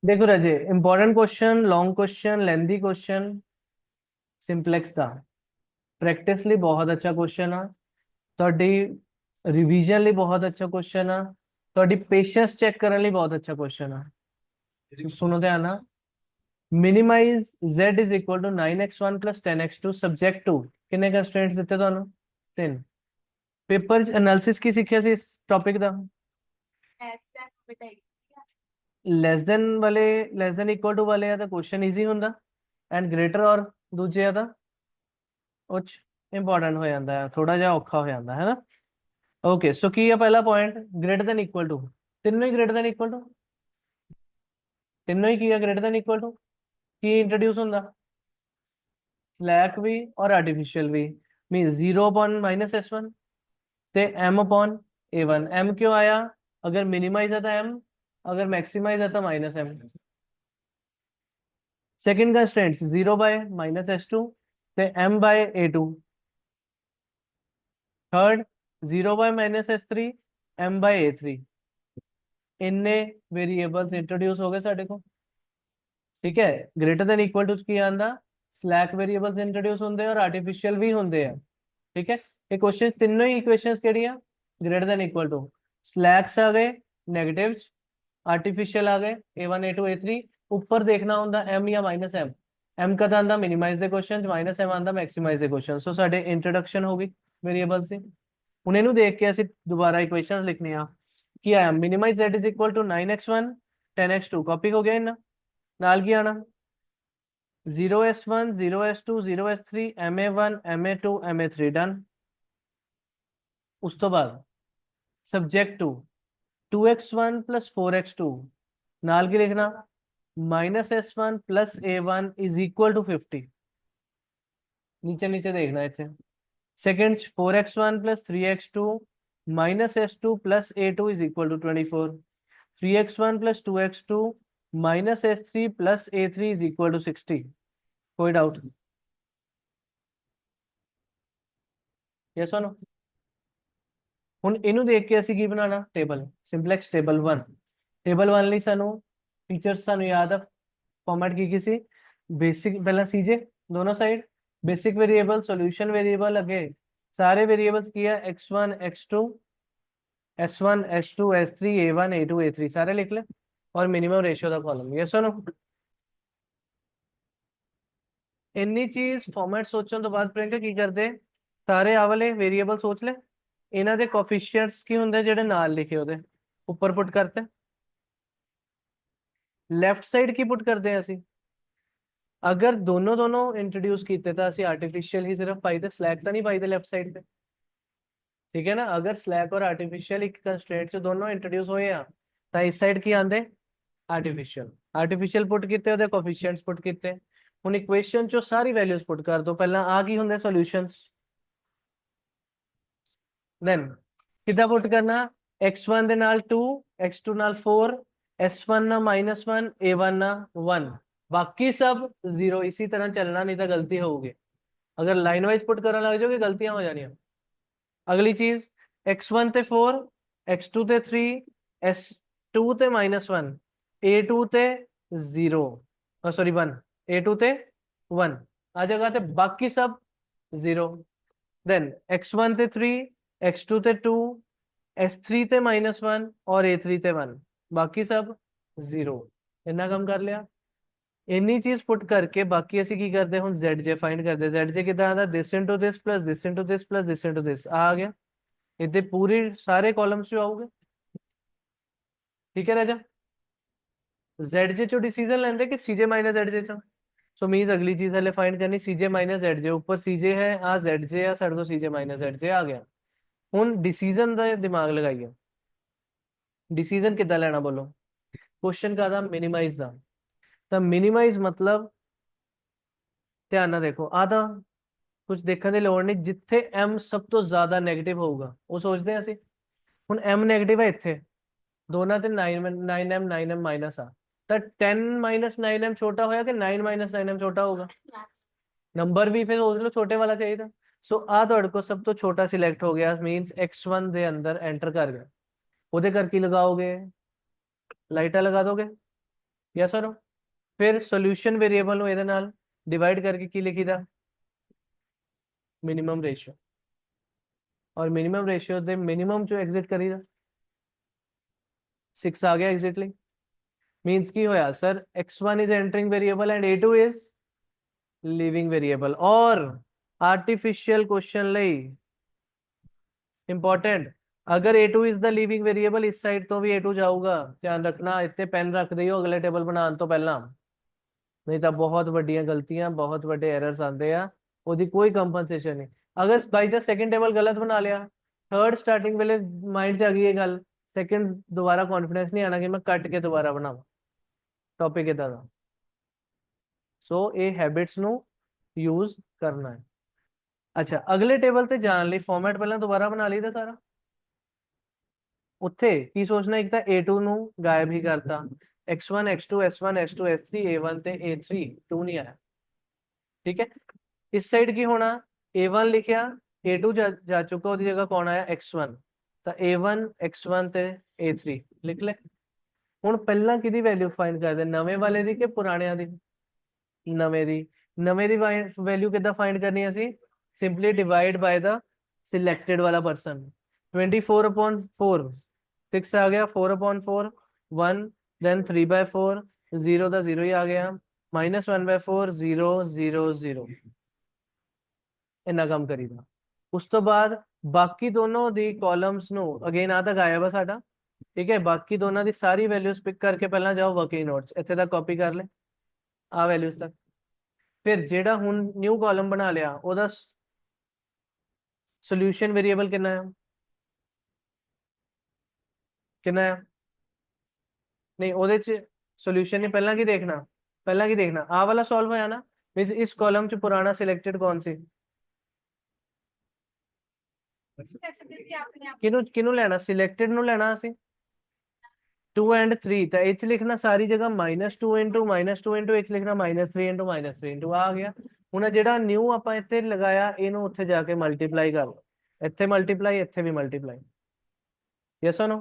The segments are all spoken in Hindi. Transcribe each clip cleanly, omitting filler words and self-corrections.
देखो राजे, important question, long question, lengthy question, simplex ਦਾ ਪ੍ਰੈਕਟਿਸ ਲਈ ਬਹੁਤ ਅੱਛਾ क्वेश्चन ਆ। ਤੁਹਾਡੀ ਰਿवीजन ਲਈ ਬਹੁਤ ਅੱਛਾ क्वेश्चन ਆ। ਤੁਹਾਡੀ ਪੇਸ਼ੈਂਸ ਚੈੱਕ ਕਰਨ ਲਈ ਬਹੁਤ ਅੱਛਾ क्वेश्चन ਆ। ਸੁਣੋ ਧਿਆਨ ਨਾਲ। Minimise z is equal to 9x1 10x2 subject to ਕਿੰਨੇ ਕੰਸਟ੍ਰੇਂਟਸ ਦਿੱਤੇ ਤੁਹਾਨੂੰ? ਤਿੰਨ। ਪੇਪਰ ਚ ਐਨਾਲਿਸਿਸ ਕੀ ਸਿੱਖਿਆ ਸੀ ਇਸ ਟੌਪਿਕ ਦਾ? ਲੈਸ ਦੇਨ ਵਾਲੇ, ਲੈਸ ਦੇਨ ਇਕੁਅਲ ਟੂ ਵਾਲੇ ਆ ਤਾਂ ਕੁਐਸਚਨ ਈਜ਼ੀ ਹੁੰਦਾ, ਐਂਡ ਗ੍ਰੇਟਰ ਔਰ ਦੂਜੇ ਆ ਤਾਂ ਉਹ ਚ ਇੰਪੋਰਟੈਂਟ ਹੋ ਜਾਂਦਾ ਹੈ, ਥੋੜਾ ਜਿਹਾ ਔਖਾ ਹੋ ਜਾਂਦਾ ਹੈ ਨਾ। ਓਕੇ, ਸੋ ਕੀ ਹੈ ਪਹਿਲਾ point? Greater than equal to. ਤਿੰਨੋਂ ਹੀ ਗ੍ਰੇਟਰ ਦੇਨ ਇਕੁਅਲ ਟੂ, ਤਿੰਨੋਂ ਹੀ ਕੀ ਹੈ? Greater than equal to. ਕੀ ਇੰਟਰੋਡਿਊਸ ਹੁੰਦਾ? ਸਲੈਕ ਵੀ ਔਰ ਆਰਟੀਫਿशियल ਵੀ। ਮੀਨ 0 अपॉन माइनस S1 ਤੇ m अपॉन A1। m क्यों आया? अगर मिनिमाइज है तो m, अगर मैक्सिमाइज है तो minus m। Second constraint 0 by minus S2 ते m by A2। Third 0 by minus S3 m by A3। इनने वेरिएबल्स इंट्रोड्यूस हो गए साढ़े को। ठीक है, ग्रेटर देन इक्वल टू की आंदा स्लैक वेरिएबल्स इंट्रोड्यूस होंगे और आर्टिफिशियल भी होंगे हैं। ठीक है, ये क्वेश्चन तीनों ही इक्वेशंस केड़ी आ? Greater than equal to. Slacks आ गए नेगेटिव्स, आर्टिफिशियल आ गए A1 A2 A3। ऊपर देखना होंगे m या माइनस m। m कद आंदा मिनिमाइज दे क्वेश्चन, माइनस m आंदा मैक्सिमाइज दे क्वेश्चन। सो साडे इंट्रोडक्शन हो गई वेरिएबल्स ਦੀ। ਹੁਣ ਇਹਨੂੰ ਦੇਖ ਕੇ ਅਸੀਂ ਦੁਬਾਰਾ ਇਕੁਏਸ਼ਨਸ ਲਿਖਨੇ ਆ। ਕੀ ਆਇਆ? Minimise z is equal to 9x1 10x2। Copy ਹੋ ਗਿਆ ਇਹਨਾਂ ਨਾਲ। ਕੀ ਆਣਾ? 0s1 0s2 0s3 ma1 ma2 ma3 done. ਉਸ ਤੋਂ ਬਾਅਦ subject to 2x1 plus 4x2 नाल की लिखना minus S1 plus A1 is equal to 50। नीचे नीचे देखना इतने। Second 4x1 plus 3x2 minus S2 plus A2 is equal to 24। 3x1 plus 2x2 minus S3 plus A3 is equal to 60। कोई डाउट? यस और नो? ਹੁਣ ਇਹਨੂੰ ਦੇਖ ਕੇ ਅਸੀਂ ਕੀ ਬਣਾਉਣਾ? Table, simplex table 1। ਟੇਬਲ 1 ਲਈ ਸਾਨੂੰ ਫੀਚਰਸ ਸਾਨੂੰ ਯਾਦ ਆ। ਫਾਰਮੈਟ ਕੀ ਸੀ? ਬੇਸਿਕ ਪਹਿਲਾਂ ਸੀਜੇ दोनों side, basic variable solution variable अगे सारे वेरिएबल्स की है x1 x2 s1 s2 s3 a1 a2 a3 सारे लिख ले और मिनिमम रेशियो का कॉलम। यस और नो? ਇੰਨੀ ਚੀਜ਼ ਫਾਰਮੈਟ ਸੋਚਣ ਤੋਂ ਬਾਅਦ ਪ੍ਰਿयंका ਕੀ ਕਰਦੇ? ਸਾਰੇ ਆ ਵਾਲੇ ਵੇਰੀਏਬਲ ਸੋਚ ਲੈ, ਇਹਨਾਂ ਦੇ ਕੋਫੀਸ਼ੀਐਂਟਸ ਕੀ ਹੁੰਦੇ ਜਿਹੜੇ ਨਾਲ ਲਿਖੇ ਉਹਦੇ ਉੱਪਰ ਪੁੱਟ ਕਰਤੇ। ਲੈਫਟ ਸਾਈਡ ਕੀ ਪੁੱਟ ਕਰਦੇ ਆ ਅਸੀਂ? अगर दोनों दोनों इंट्रोड्यूस किए तो ਅਸੀਂ आर्टिफिशियल ही सिर्फ पाई थे, स्लैक तो नहीं पाई थे लेफ्ट साइड पे। ठीक है ना, अगर स्लैक और आर्टिफिशियल एक कंस्ट्रेंट से दोनों इंट्रोड्यूस होए हैं तो इस साइड की आंदे आर्टिफिशियल। आर्टिफिशियल पुट किते ਉਹਦੇ ਕੋਫੀਸ਼ੀਐਂਟਸ ਪੁੱਟ ਕੀਤੇ। ਹੁਣ ਇਕੁਏਸ਼ਨ ਚੋਂ ਸਾਰੀ ਵੈਲਿਊਜ਼ ਪੁੱਟ ਕਰ ਦੋ। ਪਹਿਲਾਂ ਆ ਕੀ ਹੁੰਦੇ? ਸੋਲੂਸ਼ਨਸ। देन कितना पुट करना? x1 ਦੇ ਨਾਲ 2 x2 ਨਾਲ 4 s1 ना -1 a1 ना 1। बाकी सब 0। इसी तरह चलना, नहीं तो गलती होगी। अगर लाइन वाइज पुट करने लग जाओगे गलतियां हो जानी। अगली चीज x1 ते 4 x2 ते 3 s2 ते -1 a2 ते 0 सॉरी 1 a2 ते 1 आ जाएगा। ते बाकी सब 0। देन x1 ते 3 x2 ਤੇ 2 S3 ਤੇ -1 और A3 ਤੇ 1 ਬਾਕੀ ਸਭ 0। ਇੰਨਾ ਕੰਮ ਕਰ ਲਿਆ। ਇੰਨੀ ਚੀਜ਼ ਪੁੱਟ ਕਰਕੇ ਬਾਕੀ ਅਸੀਂ ਕੀ ਕਰਦੇ? ਹੁਣ ZJ ਫਾਈਂਡ ਕਰਦੇ। ZJ ਕਿਦਾਂ ਆਉਂਦਾ? This into this plus this into this plus this into this ਆ ਗਿਆ। ਇੱਥੇ ਪੂਰੀ ਸਾਰੇ ਕਾਲਮਸ ਚ ਆਉਗੇ। ਠੀਕ ਹੈ ਰਾਜਾ? ZJ ਚੋਂ डिसीजन ਲੈਂਦੇ ਕਿ CJ माइनस ZJ ਚੋਂ? सो मीन्स अगली चीज हले फाइंड करनी CJ माइनस ZJ। ऊपर CJ है, आ ZJ है, साढ़े को CJ माइनस ZJ आ गया। ਹੁਣ डिसीजन ਦਾ ਦਿਮਾਗ ਲਗਾਈਏ। डिसीजन कितना लेना बोलो? क्वेश्चन का था मिनिमाइज ਦਾ। ਤਾਂ ਮਿਨੀਮਾਈਜ਼ ਮਤਲਬ ਧਿਆਨ ਨਾਲ ਦੇਖੋ, ਆਦਾ ਕੁਝ ਦੇਖਣ ਦੀ ਲੋੜ ਨਹੀਂ। ਜਿੱਥੇ m ਸਭ ਤੋਂ ਜ਼ਿਆਦਾ 네ਗੇਟਿਵ ਹੋਊਗਾ ਉਹ ਸੋਚਦੇ ਹਾਂ ਅਸੀਂ। ਹੁਣ m 네ਗੇਟਿਵ ਹੈ ਇੱਥੇ ਦੋਨਾਂ ਤੇ 9m 9m ਮਾਈਨਸ ਆ, ਤਾਂ 10 9m ਛੋਟਾ ਹੋਇਆ ਕਿ 9 9m ਛੋਟਾ ਹੋਗਾ? ਨੰਬਰ ਵੀ ਫਿਰ ਸੋਚ ਲਓ ਛੋਟੇ ਵਾਲਾ ਚਾਹੀਦਾ। ਸੋ ਆ ਤੁਹਾਡੇ ਕੋਲ ਸਭ ਤੋਂ ਛੋਟਾ ਸਿਲੈਕਟ ਹੋ ਗਿਆ, ਮੀਨਸ x1 ਦੇ ਅੰਦਰ ਐਂਟਰ ਕਰ ਗਿਆ। ਉਹਦੇ ਕਰ ਕੀ ਲਗਾਓਗੇ? ਲਾਈਟਾਂ ਲਗਾ ਦੋਗੇ। यस और नो। फिर सोल्यूशन वेरिएबल ਨੂੰ ਇਹਦੇ ਨਾਲ डिवाइड करके की लिखीदा मिनिमम रेशियो, और मिनिमम रेशियो ਦੇ मिनिमम चो एग्जिट करीदा 6 आ गया एग्जिटली। मीन्स की होया sir x1 is entering variable and a2 is leaving variable. और आर्टिफिशियल क्वेश्चन ਲਈ इंपॉर्टेंट, अगर a2 is the leaving variable इस साइड तो भी a2 जाऊगा, ध्यान रखना। इतने पेन रख दियो अगले टेबल बनाने तो पहला, नहीं तो बहुत ਵੱਡੀਆਂ गलतियां बहुत ਵੱਡੇ एरर्स आते हैं, ਉਹਦੀ कोई कंपनसेशन नहीं। अगर बाई चांस सेकंड टेबल गलत बना लिया, थर्ड स्टार्टिंग वेले माइंड च आ गई ये गल, सेकंड दोबारा कॉन्फिडेंस नहीं आना कि मैं कट के दोबारा बनावा टॉपिक इदा दा। सो ये हैबिट्स ਨੂੰ यूज करना है। अच्छा अगले टेबल ਤੇ ਜਾਣ ਲਈ ਫਾਰਮੈਟ ਪਹਿਲਾਂ ਦੁਬਾਰਾ ਬਣਾ ਲਈਦਾ ਸਾਰਾ। ਉੱਥੇ ਕੀ ਸੋਚਣਾ, ਇੱਕ ਤਾਂ a2 ਨੂੰ ਗਾਇਬ ਹੀ ਕਰਤਾ, x1 x2 s1 s2 s3 a1 ਤੇ a3 2 नहीं आया। ठीक है, इस साइड की होना a1 लिखिया, a2 जा चुका, ਉਹਦੀ जगह कौन आया x1, ਤਾਂ a1 x1 ਤੇ a3 लिख ले। ਹੁਣ ਪਹਿਲਾਂ ਕਿਹਦੀ ਵੈਲਿਊ ਫਾਈਂਡ ਕਰਦੇ, ਨਵੇਂ ਵਾਲੇ ਦੀ ਕਿ ਪੁਰਾਣਿਆਂ ਦੀ? ਨਵੇਂ ਦੀ। ਨਵੇਂ ਦੀ ਵੈਲਿਊ ਕਿੱਦਾਂ ਫਾਈਂਡ ਕਰਨੀ ਅਸੀਂ? ਸਿੰਪਲੀ ਡਿਵਾਈਡ ਬਾय द सिलेक्टेड वाला पर्सन। 24/4 6 आ गया, 4/4 1, देन 3/4 0 का 0 ही आ गया, -1/4 0 0 0। इन्ना काम करीदा। उस तो बाद बाकी दोनों दी कॉलम्स नु अगेन आ तक आया वा साडा। ठीक है, बाकी दोनों दी सारी वैल्यूज पिक करके पहला जाओ वर्किंग नोट्स इत्थे तक कॉपी कर ले, आ वैल्यूज तक। फिर जेड़ा हुन न्यू कॉलम बना लिया ओदा सोल्यूशन वेरिएबल कितना है, कितना है? नहीं ਉਹਦੇ ਚ सॉल्यूशन नहीं, पहला की देखना, पहला की देखना आ वाला सॉल्व होया ना, मींस इस कॉलम च पुराना सिलेक्टेड कौन सी, किनू किनू लेना, सिलेक्टेड नु लेना ਅਸੀਂ 2 एंड 3, तो एच लिखना सारी जगह -2 इंटू -2 इंटू एच लिखना -3 इंटू -3 इंटू आ गया। ਹੁਣ ਜਿਹੜਾ ਨਿਊ ਆਪਾਂ ਇੱਥੇ ਲਗਾਇਆ ਇਹਨੂੰ ਉੱਥੇ ਜਾ ਕੇ ਮਲਟੀਪਲਾਈ ਕਰ ਲਓ, ਇੱਥੇ ਮਲਟੀਪਲਾਈ ਇੱਥੇ ਵੀ ਮਲਟੀਪਲਾਈ। Yes or no?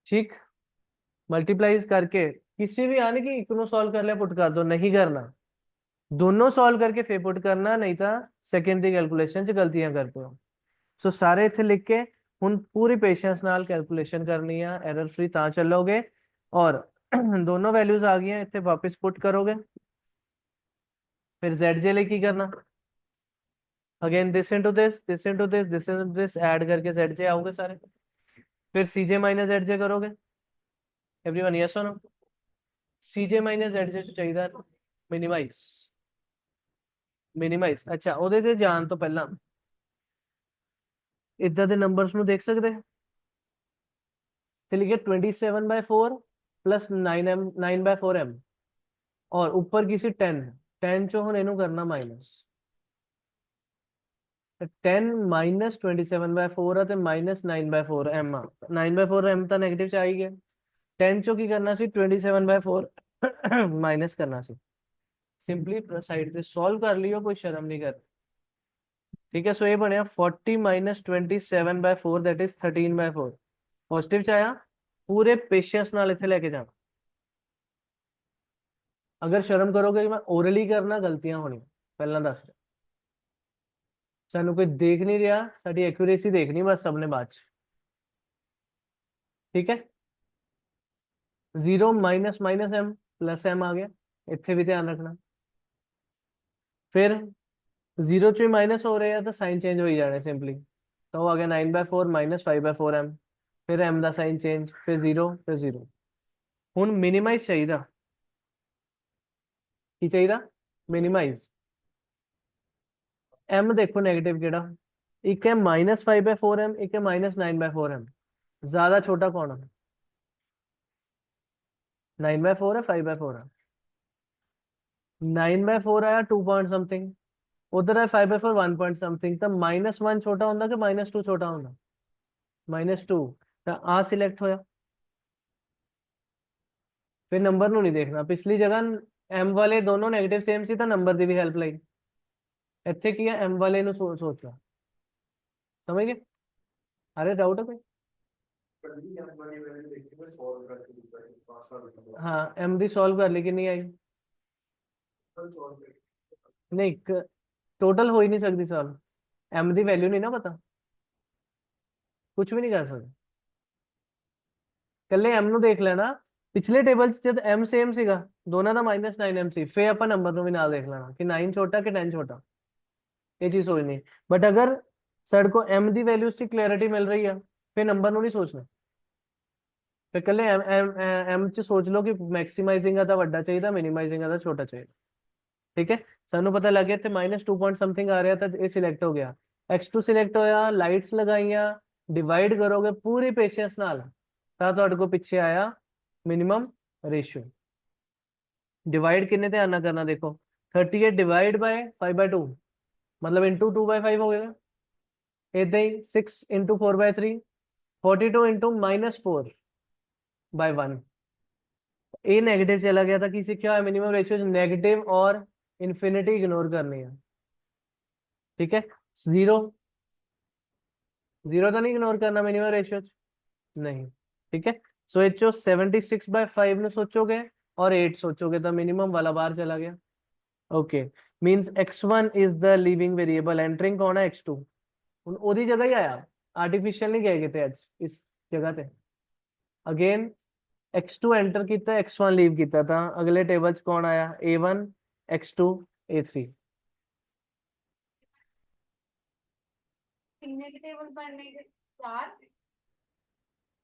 ठीक, मल्टीप्लाईज करके किसी भी आने की एक सॉल्व कर लिया पुट कर दो, नहीं करना दोनों सॉल्व करके फिर पुट करना, नहीं तो सेकंड दी कैलकुलेशन च गलतियां करते हो। सो सारे इतने लिख के हुन पूरी पेशेंस नाल कैलकुलेशन करनी है, एरर फ्री ता चलोगे। और दोनों वैल्यूज आ गई हैं, इतने वापस पुट करोगे। फिर जेड जे लिए की करना, again this into this this into this this into this add करके जेड जे आओगे सारे। फिर सी जे माइनस जेड जे करोगे, एवरीवन यस और नो? सी जे माइनस जेड जे चाहिए मिनिमाइज, मिनिमाइज। अच्छा ਉਹਦੇ ਤੇ ਜਾਣ ਤੋਂ ਪਹਿਲਾਂ इदा ਦੇ नंबर्स ਨੂੰ देख सकते हैं, तो लिखे 27/4 प्लस 9/4m, और ऊपर किसी 10 चो हम इनू करना माइनस, 10 -27/4 है, -9/4m 9/4m तो नेगेटिव च आ ही गया। 10 चो की करना सी 27/4 माइनस करना सी, सिंपली साइड से सॉल्व कर लियो, कोई शर्म नहीं कर। ठीक है, सो ये बनया 40 -27/4 दैट इज 13/4, पॉजिटिव च आया। पूरे पेशेंस नाल इत्थे लेके जाना, अगर शर्म करोगे कि मैं ओरली करना गलतियां होनी, पहला दस रहा सानू कोई देख नहीं रहा, साडी एक्यूरेसी देखनी बस सबने बाद च। ठीक है, 0 -m प्लस m आ गया, इत्थे भी ध्यान रखना। फिर 0 चो ही माइनस हो रहे हैं तो साइन चेंज हो ही जाने सिंपली, तो आ गया 9/4 -5/4m, फिर m का साइन चेंज, फिर 0 फिर 0। हुन मिनिमाइज चाहिए, की चाहिए मिनिमाइज। m देखो नेगेटिव केड़ा, एक है -5/4m, एक है -9/4m, ज्यादा छोटा कौन है? 9/4 है 5/4 है? 9/4 आया 2 पॉइंट समथिंग, उधर है 5/4 1 पॉइंट समथिंग, तो -1 छोटा होंगे कि -2 छोटा होंगे? -2, तो आ सिलेक्ट होया। फिर नंबर नु नहीं देखना, पिछली जगह m वाले दोनों नेगेटिव सेम सी, तो नंबर की भी हेल्प लाई, इत्थे की है m वाले नु सोच ला, समझ गए? अरे डाउट है कोई? हाँ एम दी सॉल्व कर ली कि नहीं आई? नहीं, टोटल हो ही नहीं सकती सॉल्व। एम दी वैल्यू नहीं ना पता, कुछ भी नहीं कर सकते। ਕੱਲੇ m ਨੂੰ ਦੇਖ ਲੈਣਾ। ਪਿਛਲੇ ਟੇਬਲ 'ਚ ਜਦ m ਸੇਮ ਸੀਗਾ, ਦੋਨਾਂ ਦਾ -9m ਸੀ, ਫੇ ਆਪਾਂ ਨੰਬਰ ਨੂੰ ਵੀ ਨਾਲ ਦੇਖ ਲੈਣਾ ਕਿ 9 ਛੋਟਾ ਕਿ 10 ਛੋਟਾ। ਇਹ ਚੀਜ਼ ਸੋਚਣੀ। ਬਟ ਅਗਰ ਸਾਡੇ ਕੋ m ਦੀ ਵੈਲਿਊਜ਼ ਦੀ ਕਲੈਰਿਟੀ ਮਿਲ ਰਹੀ ਆ, ਫੇ ਨੰਬਰ ਨੂੰ ਨਹੀਂ ਸੋਚਣਾ। ਫੇ ਕੱਲੇ m ਚ ਸੋਚ ਲਓ ਕਿ ਮੈਕਸਿਮਾਈਜ਼ਿੰਗ ਆ ਤਾਂ ਵੱਡਾ ਚਾਹੀਦਾ, ਮਿਨੀਮਾਈਜ਼ਿੰਗ ਆ ਤਾਂ ਛੋਟਾ ਚਾਹੀਦਾ। ਠੀਕ ਹੈ, ਸਾਨੂੰ ਪਤਾ ਲੱਗ ਗਿਆ ਇੱਥੇ -2 ਪੁਆਇੰਟ ਸਮਥਿੰਗ ਆ ਰਿਹਾ ਤਾਂ ਇਹ ਸਿਲੈਕਟ ਹੋ ਗਿਆ। x2 ਸਿਲੈਕਟ ਹੋਇਆ, ਲਾਈਟਸ ਲਗਾਈਆਂ, ਡਿਵਾਈਡ ਕਰੋਗੇ ਪੂਰੀ ਪੇਸ਼ੈਂਸ ਨਾਲ ਤਾਂ ਤੁਹਾਡੇ ਕੋਲ ਪਿੱਛੇ ਆਇਆ ਮਿनिमम रेशियो। डिवाइड कितने ध्यान ना करना, देखो 38 डिवाइड बाय 5/2 मतलब इंटू 2/5 हो गया। इतना ही 6 इंटू 4/3 42 इंटू -4/1। ए नेगेटिव चला गया था, किसी क्या है मिनिमम रेशियो नेगेटिव और इन्फिनिटी इग्नोर करनी है। ठीक है, जीरो जीरो तो नहीं इग्नोर करना मिनिमम रेशियो नहीं। ठीक है, सो एचओ 76/5 ने सोचोगे और 8 सोचोगे तो मिनिमम वाला बाहर चला गया। Okay, means x1 is the leaving variable. Entering कौन है? x2। ਹੁਣ ਉਹਦੀ ਜਗ੍ਹਾ ਹੀ ਆਇਆ, ਆਰਟੀਫੀਸ਼ੀਅਲ ਨਹੀਂ ਗਏ ਕਿਤੇ ਅੱਜ ਇਸ ਜਗ੍ਹਾ ਤੇ। ਅਗੇਨ x2 ਐਂਟਰ ਕੀਤਾ, x1 ਲੀਵ ਕੀਤਾ ਤਾਂ ਅਗਲੇ ਟੇਬਲ 'ਚ ਕੌਣ ਆਇਆ? a1 x2 a3। कितने के टेबल पढ़ने के? 4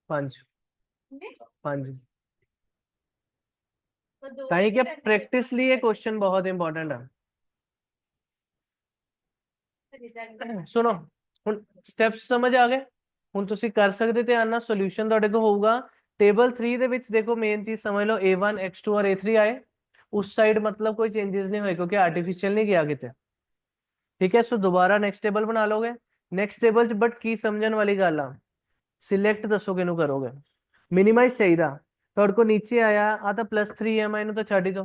5 कितने? 5। तो 2 ਤਾਂ ਕਿ करने के ਪ੍ਰੈਕਟਿਸ ਲਈ ਇਹ ਕੁਐਸਚਨ ਬਹੁਤ ਇੰਪੋਰਟੈਂਟ ਹੈ। रिजल्ट ਸੁਣੋ, ਹੁਣ ਸਟੈਪਸ ਸਮਝ ਆ ਗਏ? ਹੁਣ ਤੁਸੀਂ ਕਰ ਸਕਦੇ ਧਿਆਨ ਨਾਲ, ਸੋਲੂਸ਼ਨ ਤੁਹਾਡੇ ਕੋਲ ਹੋਊਗਾ। ਟੇਬਲ 3 ਦੇ ਵਿੱਚ ਦੇਖੋ ਮੇਨ ਚੀਜ਼ ਸਮਝ ਲਓ, a1 x2 और a3 ਆਏ। उस साइड मतलब कोई चेंजेस नहीं हुए क्योंकि आर्टिफिशियल नहीं गया किते। ठीक है, सो दोबारा नेक्स्ट टेबल बना लोगे। नेक्स्ट टेबल बट की समझन वाली गल आ, सिलेक्ट दसो किनू करोगे। मिनिमाइज चाहिए ਤੁਹਾਡੇ ਕੋ नीचे आया आ तो +3m ਇਹਨੂੰ ਤਾਂ ਛੱਡ ਹੀ ਦੋ।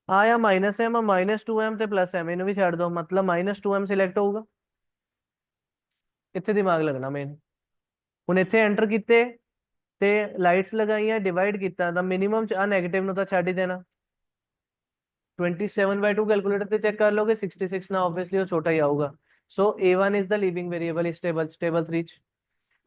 आया -m -2m ਤੇ +m ਇਹਨੂੰ ਵੀ ਛੱਡ ਦੋ, मतलब -2m ਸਿਲੈਕਟ ਹੋਊਗਾ। ਇੱਥੇ ਦਿਮਾਗ ਲੱਗਣਾ ਮੇਨ। ਹੁਣ ਇੱਥੇ ਐਂਟਰ ਕੀਤੇ ਤੇ ਲਾਈਟਸ ਲਗਾਈਆਂ, ਡਿਵਾਈਡ ਕੀਤਾ ਤਾਂ ਮਿਨੀਮਮ ਚ ਆ ਨੈਗੇਟਿਵ ਨੂੰ ਤਾਂ ਛੱਡ ਹੀ ਦੇਣਾ। 27/2 कैलकुलेटर से चेक कर लोगे, 66 ना ऑब्वियसली वो छोटा ही आऊगा। So a1 is the leaving variable इस table 3।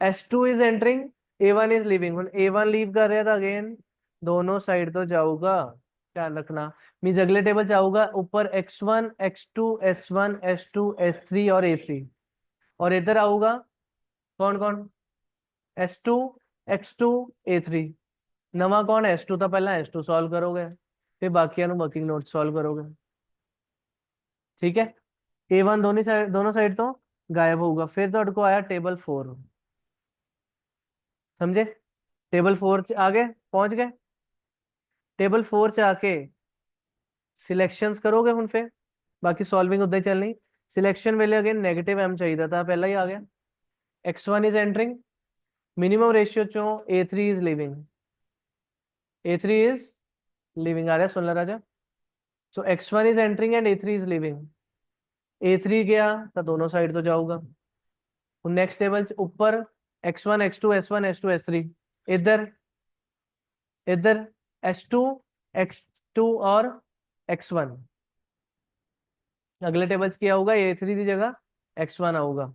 s2 is entering, a1 is leaving. ਹੁਣ a1 लीव कर रहा था, अगेन दोनों साइड तो जाऊगा, ध्यान रखना। मींस अगले टेबल जाऊगा ऊपर x1 x2 s1 s2 s3 और a3, और इधर आऊगा कौन कौन? s2 x2 a3। नवा कौन है? s2 तो पहला s2 सॉल्व करोगे, फिर बाकियां वर्किंग नोट सॉल्व करोगे। ठीक है, a1 दोनों साइड तो गायब होगा। फिर तो को आया टेबल 4। समझे? टेबल 4 आगे पहुंच गए। टेबल 4 च आके सिलेक्शंस करोगे हुन, फिर बाकी सॉल्विंग उदा ही चलनी। सिलेक्शन वेले अगेन नेगेटिव m चाहिए था, पहला ही आ गया। x1 is entering, minimum ratio चो a3 is leaving, a3 is leaving आ रहा है, सुन ला राजा। So x1 is entering and a3 is leaving. a3 गया तो दोनों साइड तो जाऊगा। नेक्स्ट टेबल ऊपर x1 x2 s1 s2 s3, इधर इधर s2 x2 और x1। अगले टेबल क्या होगा? a3 की जगह x1 आऊगा।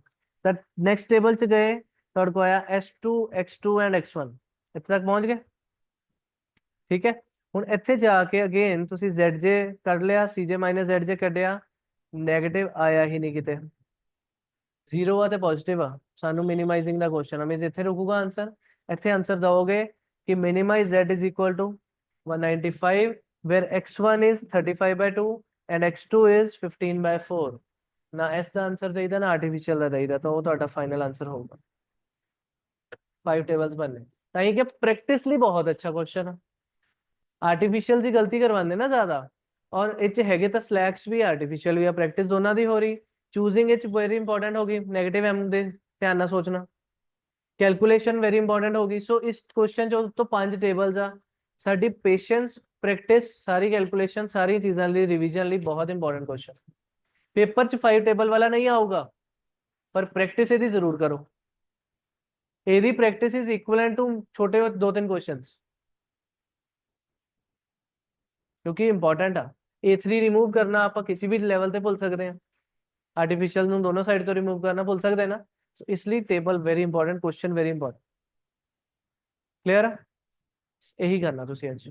तो नेक्स्ट टेबल च गए तो को आया s2 x2 एंड x1। इतने तक पहुंच गए। ठीक है, ਹੁਣ ਇੱਥੇ ਜਾ ਕੇ ਅਗੇਨ ਤੁਸੀਂ zj ਕਰ ਲਿਆ, cj zj ਕੱਢਿਆ, ਨੈਗੇਟਿਵ ਆਇਆ ਹੀ ਨਹੀਂ ਕਿਤੇ। ਜ਼ੀਰੋ ਆ ਤੇ ਪੋਜ਼ਿਟਿਵ ਆ, ਸਾਨੂੰ ਮਿਨੀਮਾਈਜ਼ਿੰਗ ਦਾ ਕੁਐਸਚਨ ਆ, ਮੀਨਸ ਇੱਥੇ ਰੁਕੂਗਾ ਆਨਸਰ। ਇੱਥੇ ਆਨਸਰ ਦਓਗੇ ਕਿ minimise z is equal to 195 where x1 is 35/2 and x2 is 15/4। ਨਾ ਇਸ ਦਾ ਆਨਸਰ ਦੇਈਦਾ ਨਾ ਆਰਟੀਫੀਸ਼ੀਅਲ ਦਾ ਦੇਈਦਾ, ਤਾਂ ਉਹ ਤੁਹਾਡਾ ਫਾਈਨਲ ਆਨਸਰ ਹੋਊਗਾ। 5 ਟੇਬਲਸ ਬਣਨੇ ਤਾਂ ਇਹ ਕਿ ਪ੍ਰੈਕਟਿਸ ਲਈ ਬਹੁਤ ਅੱਛਾ ਕੁਐਸਚਨ ਆ। ਆਰਟੀਫੀਸ਼ੀਅਲ ਦੀ ਗਲਤੀ ਕਰਵਾਉਂਦੇ ਨਾ ਜ਼ਿਆਦਾ, ਔਰ ਇਹ ਚ ਹੈਗੇ ਤਾਂ ਸਲੈਕਸ ਵੀ ਆਰਟੀਫੀਸ਼ੀਅਲ ਵੀ ਆ, ਪ੍ਰੈਕਟਿਸ ਦੋਨਾਂ ਦੀ ਹੋ ਰਹੀ। ਚੂਜ਼ਿੰਗ ਵਿੱਚ वेरी इंपॉर्टेंट होगी, नेगेटिव एम ਦੇ ਧਿਆਨ ਨਾਲ ਸੋਚਣਾ। ਕੈਲਕੂਲੇਸ਼ਨ वेरी इंपॉर्टेंट होगी। सो इस क्वेश्चन ਚੋਂ ਤੋਂ 5 ਟੇਬਲਸ ਆ। ਸਾਡੀ ਪੇਸ਼ੈਂਸ, ਪ੍ਰੈਕਟਿਸ, ਸਾਰੀ ਕੈਲਕੂਲੇਸ਼ਨ, ਸਾਰੀ ਚੀਜ਼ਾਂ ਲਈ ਰਿਵੀਜ਼ਨ ਲਈ ਬਹੁਤ ਇੰਪੋਰਟੈਂਟ ਕੁਐਸਚਨ। पेपर च 5 टेबल वाला नहीं आऊगा, पर प्रैक्टिस ਇਹਦੀ ਜ਼ਰੂਰ ਕਰੋ। ਇਹਦੀ ਪ੍ਰੈਕਟਿਸ ਇਜ਼ ਇਕੁਇਵਲੈਂਟ ਟੂ ਛੋਟੇ 2-3 ਕੁਐਸਚਨਸ, ਕਿਉਂਕਿ ਇੰਪੋਰਟੈਂਟ ਆ। A3 ਰਿਮੂਵ ਕਰਨਾ ਆਪਾਂ ਕਿਸੇ ਵੀ ਲੈਵਲ ਤੇ ਭੁੱਲ ਸਕਦੇ ਹਾਂ, ਆਰਟੀਫਿशियल ਨੂੰ ਦੋਨੋਂ ਸਾਈਡ ਤੋਂ ਰਿਮੂਵ ਕਰਨਾ ਭੁੱਲ ਸਕਦੇ ਨਾ, ਸੋ ਇਸ ਲਈ table very important, question very important. Clear ਆ? ਇਹੀ ਕਰਨਾ ਤੁਸੀਂ ਅੱਜ।